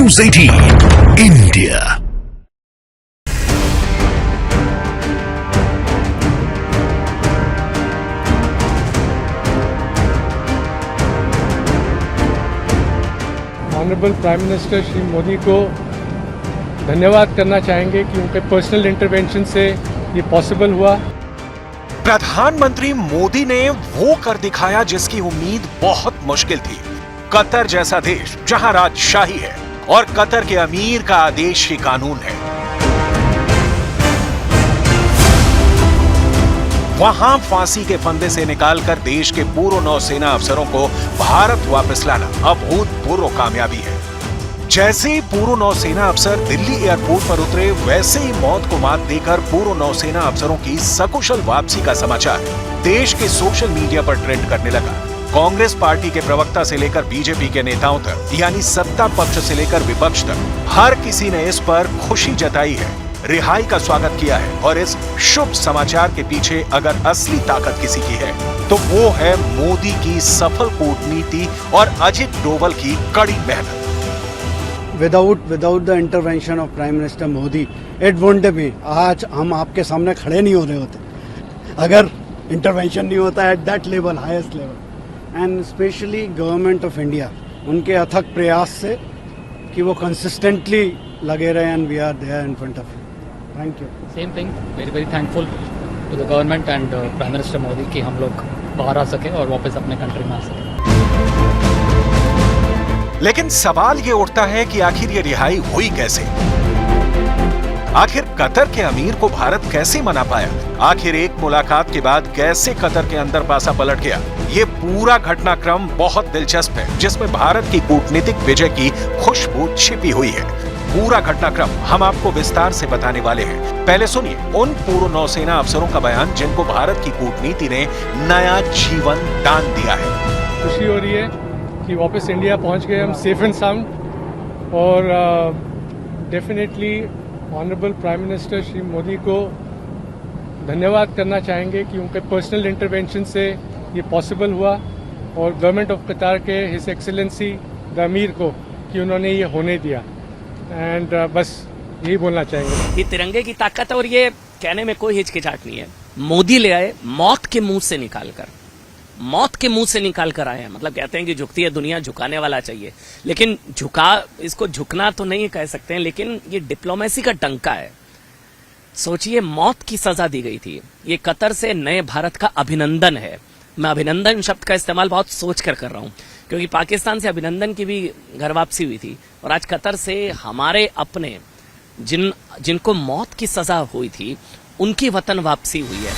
News 18 India। Honourable prime minister Shri Modi को धन्यवाद करना चाहेंगे कि उनके पर्सनल इंटरवेंशन से ये पॉसिबल हुआ। प्रधानमंत्री मोदी ने वो कर दिखाया जिसकी उम्मीद बहुत मुश्किल थी। कतर जैसा देश जहां राजशाही है और कतर के अमीर का आदेश ही कानून है, वहां फांसी के फंदे से निकालकर देश के पूर्व नौसेना अफसरों को भारत वापस लाना अभूतपूर्व कामयाबी है। जैसे ही पूर्व नौसेना अफसर दिल्ली एयरपोर्ट पर उतरे, वैसे ही मौत को मात देकर पूर्व नौसेना अफसरों की सकुशल वापसी का समाचार देश के सोशल मीडिया पर ट्रेंड करने लगा। कांग्रेस पार्टी के प्रवक्ता से लेकर बीजेपी के नेताओं तक, यानी सत्ता पक्ष से लेकर विपक्ष तक, हर किसी ने इस पर खुशी जताई है, रिहाई का स्वागत किया है। और इस शुभ समाचार के पीछे अगर असली ताकत किसी की है तो वो है मोदी की सफल कूटनीति और अजित डोवल की कड़ी मेहनत। Without the intervention of prime minister Modi it won't be, आज हम आपके सामने खड़े नहीं हो रहे होते अगर इंटरवेंशन नहीं होता at that level, highest level. And specially government of India, उनके अथक प्रयास से कि वो कंसिस्टेंटली लगे रहे and we are there in front of you. Thank you. Same thing, very thankful to the government and prime minister Modi कि हम लोग बाहर आ सके और वापस अपने कंट्री में आ सके। लेकिन सवाल ये उठता है कि आखिर ये रिहाई हुई कैसे? आखिर कतर के अमीर को भारत कैसे मना पाया? आखिर एक मुलाकात के बाद कैसे कतर के अंदर पासा पलट गया? ये पूरा घटनाक्रम बहुत दिलचस्प है, जिसमें भारत की कूटनीतिक विजय की खुशबू छिपी हुई है। पूरा घटनाक्रम हम आपको विस्तार से बताने वाले हैं। पहले सुनिए उन पूर्व नौसेना अफसरों का बयान जिनको भारत की कूटनीति ने नया जीवन दान दिया है। खुशी हो रही है कि वापस इंडिया पहुंच गए हम सेफ एंड साउंड, और definitely honourable prime minister Shri Modi को धन्यवाद करना चाहेंगे कि उनके पर्सनल इंटरवेंशन से ये पॉसिबल हुआ, और गवर्नमेंट ऑफ कतार के हिज एक्सेलेंसी द अमीर को कि उन्होंने ये होने दिया। एंड बस यही बोलना चाहेंगे। ये तिरंगे की ताकत है और ये कहने में कोई हिचकिचाहट नहीं है। मोदी ले आए मौत के मुंह से निकालकर, मौत के मुंह से निकाल कर आए हैं। मतलब कहते हैं कि झुकती है दुनिया, झुकाने वाला चाहिए, लेकिन इसको झुकना तो नहीं कह सकते हैं, लेकिन ये डिप्लोमेसी का डंका है। सोचिए, मौत की सजा दी गई थी। ये कतर से नए भारत का अभिनंदन है। मैं अभिनंदन शब्द का इस्तेमाल बहुत सोच कर रहा हूं, क्योंकि पाकिस्तान से अभिनंदन की भी घर वापसी हुई थी, और आज कतर से हमारे अपने जिनको मौत की सजा हुई थी उनकी वतन वापसी हुई है।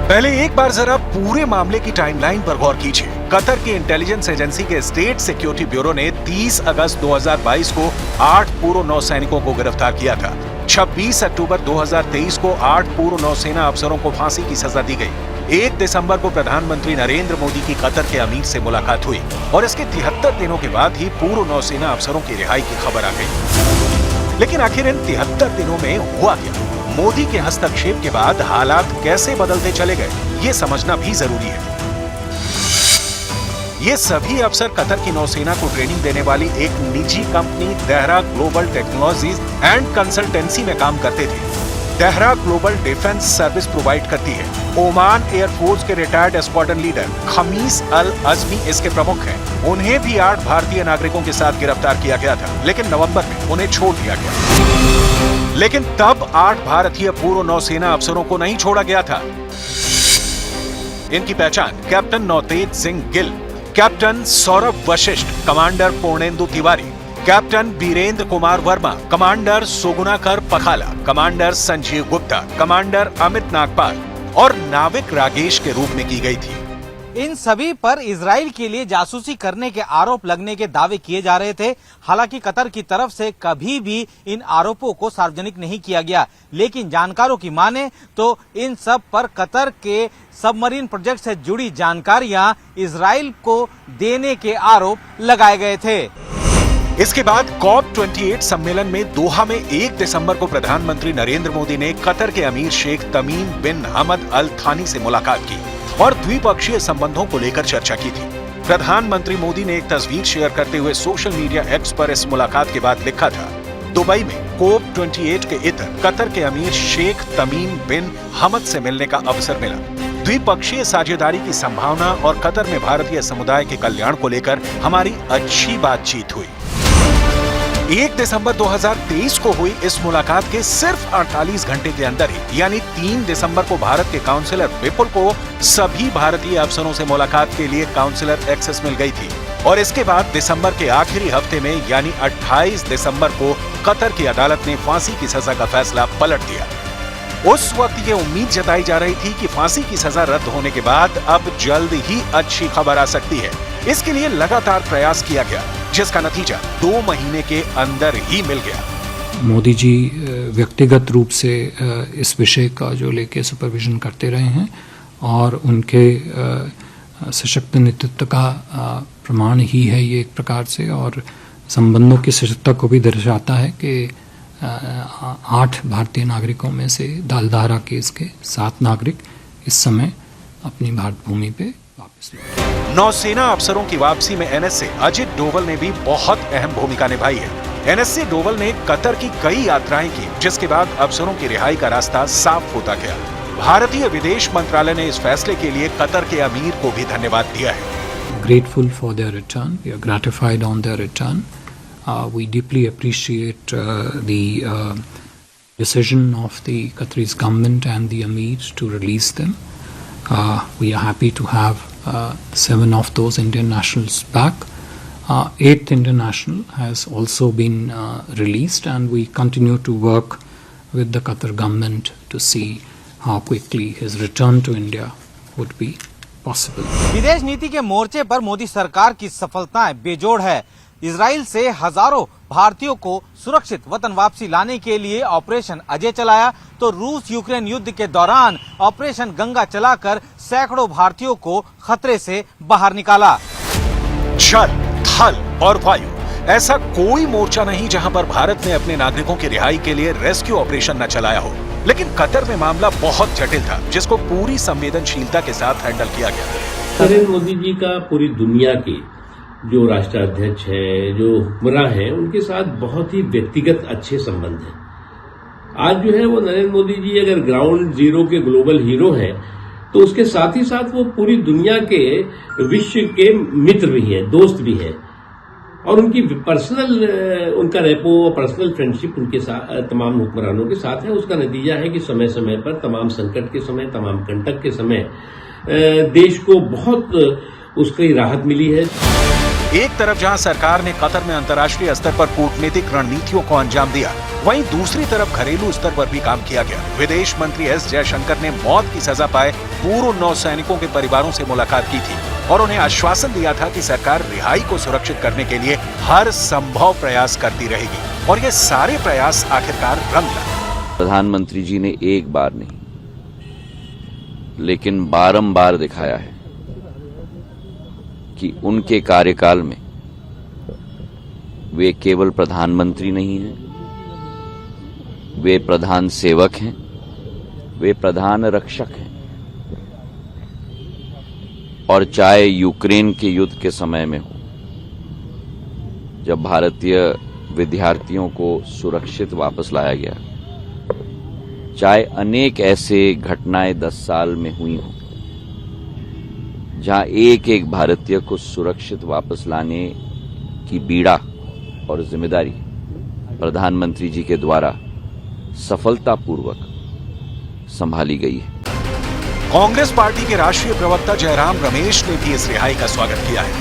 पहले एक बार जरा पूरे मामले की टाइमलाइन पर गौर कीजिए। कतर की इंटेलिजेंस एजेंसी के स्टेट सिक्योरिटी ब्यूरो ने 30 अगस्त 2022 को 8 पूर्व नौसैनिकों को गिरफ्तार किया था। 26 अक्टूबर 2023 को 8 पूर्व नौसेना अफसरों को फांसी की सजा दी गई। 1 दिसंबर को प्रधानमंत्री नरेंद्र मोदी की कतर के अमीर से मुलाकात हुई, और इसके 73 दिनों के बाद ही पूर्व नौसेना अफसरों की रिहाई की खबर आ गई। लेकिन आखिर इन 73 दिनों में हुआ क्या? मोदी के हस्तक्षेप के बाद हालात कैसे बदलते चले गए, ये समझना भी जरूरी है। ये सभी अफसर कतर की नौसेना को ट्रेनिंग देने वाली एक निजी company Dehra global technologies and consultancy में काम करते थे। Dehra global defence service provide करती है। ओमान एयरफोर्स के रिटायर्ड स्क्वाड्रन लीडर खमीस अल अजमी इसके प्रमुख हैं। उन्हें भी 8 भारतीय नागरिकों के साथ गिरफ्तार किया गया था, लेकिन नवंबर में उन्हें छोड़ दिया गया। लेकिन तब 8 भारतीय पूर्व नौसेना अफसरों को नहीं छोड़ा गया था। इनकी पहचान captain Nautej Singh Gill, captain Saurabh Vashisht, commander Purnendu Tiwari, captain Birendra Kumar Verma, commander Sugunakar Pakhala, commander Sanjeev Gupta, commander Amit Nagpal और नाविक रागेश के रूप में की गई थी। इन सभी पर इजराइल के लिए जासूसी करने के आरोप लगने के दावे किए जा रहे थे। हालांकि कतर की तरफ से कभी भी इन आरोपों को सार्वजनिक नहीं किया गया, लेकिन जानकारों की माने तो इन सब पर कतर के सबमरीन प्रोजेक्ट से जुड़ी जानकारियां इजराइल को देने के आरोप लगाए गए थे। इसके बाद COP28 सम्मेलन में दोहा में 1 दिसंबर को प्रधानमंत्री नरेंद्र मोदी ने कतर के अमीर शेख तमीम बिन हमद अल थानी से मुलाकात की और द्विपक्षीय संबंधों को लेकर चर्चा की थी। प्रधानमंत्री मोदी ने एक तस्वीर शेयर करते हुए सोशल मीडिया एक्स पर इस मुलाकात के बाद लिखा था, दुबई में COP28 के इतर कतर के अमीर शेख तमीम बिन हमद से मिलने का अवसर मिला। द्विपक्षीय साझेदारी की संभावना और कतर में भारतीय समुदाय के कल्याण को लेकर हमारी अच्छी बातचीत हुई। 1 दिसंबर 2023 को हुई इस मुलाकात के सिर्फ 48 घंटे के अंदर ही यानी 3 दिसंबर को भारत के काउंसिलर विपुल को सभी भारतीय अफसरों से मुलाकात के लिए काउंसिलर एक्सेस मिल गई थी और इसके बाद दिसंबर के आखिरी हफ्ते में यानी 28 दिसंबर को कतर की अदालत ने फांसी की सजा का फैसला पलट दिया। उस वक्त ये उम्मीद जताई जा रही थी कि फांसी की सजा रद्द होने के बाद अब जल्द ही अच्छी खबर आ सकती है। इसके लिए लगातार प्रयास किया गया, जिसका नतीजा 2 महीने के अंदर ही मिल गया। मोदी जी व्यक्तिगत रूप से इस विषय का जो लेके सुपरविजन करते रहे हैं और उनके सशक्त नेतृत्व का प्रमाण ही है ये एक प्रकार से, और संबंधों की सशक्तता को भी दर्शाता है कि 8 भारतीय नागरिकों में से दालधारा केस के 7 नागरिक इस समय अपनी भारत भूमि पे वापस लौटे। नौसेना अफसरों की वापसी में एनएसए अजित डोवल ने भी बहुत अहम भूमिका निभाई है। एनएसए डोवल ने कतर की कई यात्राएं की, जिसके बाद अफसरों की रिहाई का रास्ता साफ होता गया। भारतीय विदेश मंत्रालय ने इस फैसले के लिए कतर के अमीर को भी धन्यवाद दिया है। Grateful for their return. We are gratified on their return. We deeply appreciate the decision of the Qataris government and the Amirs to release them. We are happy to have 7 of those Indian nationals back. 8th Indian national has also been released, and we continue to work with the Qatar government to see how quickly his return to India would be possible. विदेश नीति के मोर्चे पर मोदी सरकार की सफलताएं बेजोड़ है। इजराइल से हजारों भारतीयों को सुरक्षित वतन वापसी लाने के लिए ऑपरेशन अजय चलाया, तो रूस यूक्रेन युद्ध के दौरान ऑपरेशन गंगा चलाकर सैकड़ों भारतीयों को खतरे से बाहर निकाला। जल, थल और वायु, ऐसा कोई मोर्चा नहीं जहां पर भारत ने अपने नागरिकों की रिहाई के लिए रेस्क्यू ऑपरेशन न चलाया हो। लेकिन कतर में मामला बहुत जटिल था, जिसको पूरी संवेदनशीलता के साथ हैंडल किया गया। नरेंद्र मोदी जी का पूरी दुनिया के जो राष्ट्राध्यक्ष है, जो हुक्मरान है, उनके साथ बहुत ही व्यक्तिगत अच्छे संबंध हैं। आज जो है वो नरेंद्र मोदी जी अगर ग्राउंड जीरो के ग्लोबल हीरो हैं, तो उसके साथ ही साथ वो पूरी दुनिया के विश्व के मित्र भी हैं, दोस्त भी हैं, और उनकी पर्सनल उनका रेपो पर्सनल फ्रेंडशिप उनके साथ तमाम हुक्मरानों के साथ है। उसका नतीजा है कि समय समय पर तमाम संकट के समय, तमाम कंटक के समय देश को बहुत उसकी राहत मिली है। एक तरफ जहां सरकार ने कतर में अंतर्राष्ट्रीय स्तर पर कूटनीतिक रणनीतियों को अंजाम दिया, वहीं दूसरी तरफ घरेलू स्तर पर भी काम किया गया। विदेश मंत्री एस जयशंकर ने मौत की सजा पाए पूर्व नौसैनिकों के परिवारों से मुलाकात की थी और उन्हें आश्वासन दिया था कि सरकार रिहाई को सुरक्षित करने के लिए हर संभव प्रयास करती रहेगी, और ये सारे प्रयास आखिरकार रंग लाए। प्रधानमंत्री जी ने एक बार नहीं लेकिन बारंबार दिखाया है कि उनके कार्यकाल में वे केवल प्रधानमंत्री नहीं हैं, वे प्रधान सेवक हैं, वे प्रधान रक्षक हैं। और चाहे यूक्रेन के युद्ध के समय में हो, जब भारतीय विद्यार्थियों को सुरक्षित वापस लाया गया, चाहे अनेक ऐसे घटनाएं 10 साल में हुई हों जहां एक एक भारतीय को सुरक्षित वापस लाने की बीड़ा और जिम्मेदारी प्रधानमंत्री जी के द्वारा सफलतापूर्वक संभाली गई है। कांग्रेस पार्टी के राष्ट्रीय प्रवक्ता जयराम रमेश ने भी इस रिहाई का स्वागत किया है।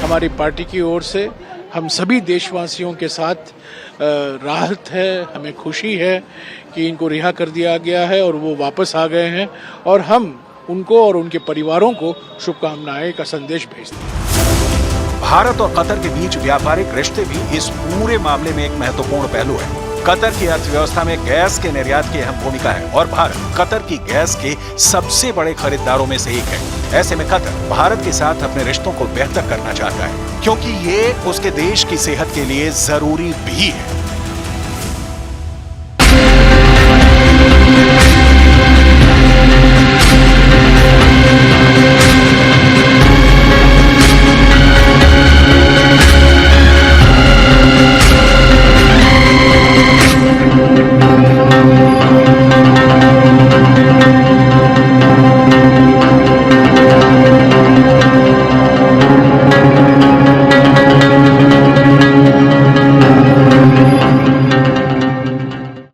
हमारी पार्टी की ओर से हम सभी देशवासियों के साथ राहत है, हमें खुशी है कि इनको रिहा कर दिया गया है और वो वापस आ गए हैं, और हम उनको और उनके परिवारों को शुभकामनाएं का संदेश भेजते हैं। भारत और कतर के बीच व्यापारिक रिश्ते भी इस पूरे मामले में एक महत्वपूर्ण पहलू है। कतर की अर्थव्यवस्था में गैस के निर्यात की अहम भूमिका है और भारत कतर की गैस के सबसे बड़े खरीदारों में से एक है। ऐसे में कतर भारत के साथ अपने रिश्तों को बेहतर करना चाहता है, क्योंकि ये उसके देश की सेहत के लिए जरूरी भी है।